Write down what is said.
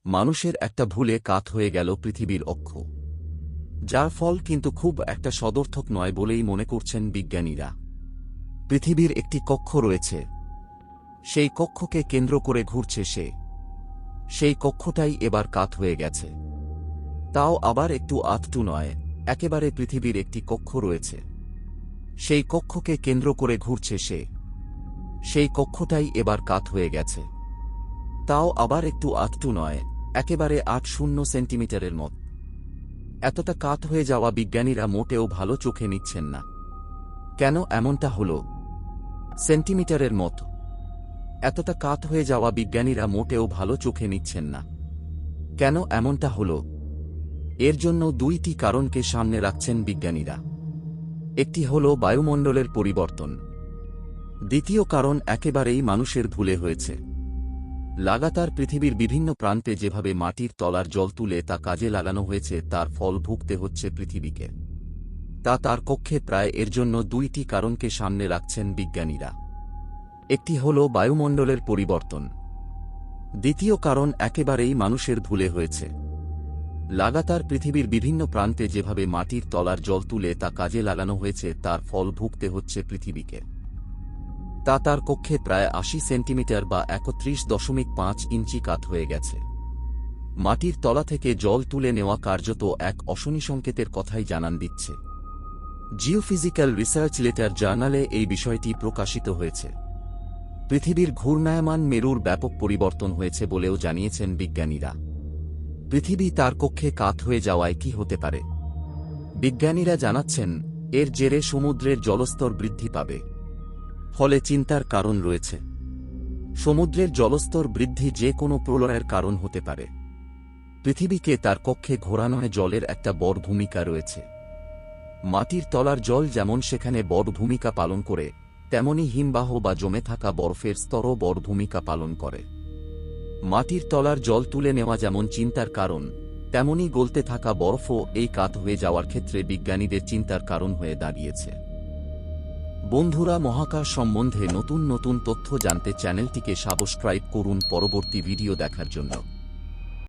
মানুষের একটা ভুলে কাত হয়ে গেল পৃথিবীর অক্ষ, যার ফল কিন্তু খুব একটা সদর্থক নয় বলেই মনে করছেন বিজ্ঞানীরা। পৃথিবীর একটি কক্ষ রয়েছে, সেই কক্ষকে কেন্দ্র করে ঘুরছে সেই কক্ষটাই এবার কাত হয়ে গেছে। তাও আবার একটু আধটু নয়, একেবারে পৃথিবীর একটি কক্ষ রয়েছে, সেই কক্ষকে কেন্দ্র করে ঘুরছে সেই কক্ষটাই এবার কাত হয়ে গেছে। তাও আবার একটু আধটু নয়, একেবারে ৮০ সেন্টিমিটারের মত। এতটা কাত হয়ে যাওয়া বিজ্ঞানীরা মোটেও ভালো চোখে নিচ্ছেন না। কেন এমনটা হল? সেন্টিমিটারের মতো এতটা কাত হয়ে যাওয়া বিজ্ঞানীরা মোটেও ভালো চোখে নিচ্ছেন না। কেন এমনটা হল? এর জন্য দুইটি কারণকে সামনে রাখছেন বিজ্ঞানীরা। একটি হল বায়ুমণ্ডলের পরিবর্তন, দ্বিতীয় কারণ একেবারেই মানুষের ভুলে হয়েছে। লাগাতার পৃথিবীর বিভিন্ন প্রান্তে যেভাবে মাটির তলার জল তুলে তা কাজে লাগানো হয়েছে, তার ফল ভুগতে হচ্ছে পৃথিবীকে। তার কক্ষে প্রায় এর জন্য দুইটি কারণকে সামনে রাখছেন বিজ্ঞানীরা। একটি হল বায়ুমণ্ডলের পরিবর্তন, দ্বিতীয় কারণ একেবারেই মানুষের ভুলে হয়েছে। লাগাতার পৃথিবীর বিভিন্ন প্রান্তে যেভাবে মাটির তলার জল তুলে তা কাজে লাগানো হয়েছে, তার ফল ভুগতে হচ্ছে পৃথিবীকে। তার কক্ষে প্রায় ৮০ সেন্টিমিটার বা ৩১.৫ ইঞ্চি কাত হয়ে গেছে। মাটির তলা থেকে জল তুলে নেওয়া কার্যত এক অশনি সংকেতের কথাই জানান দিচ্ছে। জিওফিজিক্যাল রিসার্চ লেটার জার্নালে এই বিষয়টি প্রকাশিত হয়েছে। পৃথিবীর ঘূর্ণায়মান মেরুর ব্যাপক পরিবর্তন হয়েছে বলেও জানিয়েছেন বিজ্ঞানীরা। পৃথিবী তার কক্ষে কাত হয়ে যাওয়ায় কি হতে পারে? বিজ্ঞানীরা জানাচ্ছেন, এর জেরে সমুদ্রের জলস্তর বৃদ্ধি পাবে, ফলে চিন্তার কারণ রয়েছে। সমুদ্রের জলস্তর বৃদ্ধি যে কোনো প্রলয়ের কারণ হতে পারে। পৃথিবীকে তার কক্ষে ঘোরানোয় জলের একটা বড় ভূমিকা রয়েছে। মাটির তলার জল যেমন সেখানে বড় ভূমিকা পালন করে, তেমনি হিমবাহ বা জমে থাকা বরফের স্তরও বড় ভূমিকা পালন করে। মাটির তলার জল তুলে নেওয়া যেমন চিন্তার কারণ, তেমনি গলতে থাকা বরফও এই কাত হয়ে যাওয়ার ক্ষেত্রে বিজ্ঞানীদের চিন্তার কারণ হয়ে দাঁড়িয়েছে। বন্ধুরা, মহাকাশ সম্বন্ধে নতুন নতুন তথ্য জানতে চ্যানেলটিকে সাবস্ক্রাইব করুন পরবর্তী ভিডিও দেখার জন্য।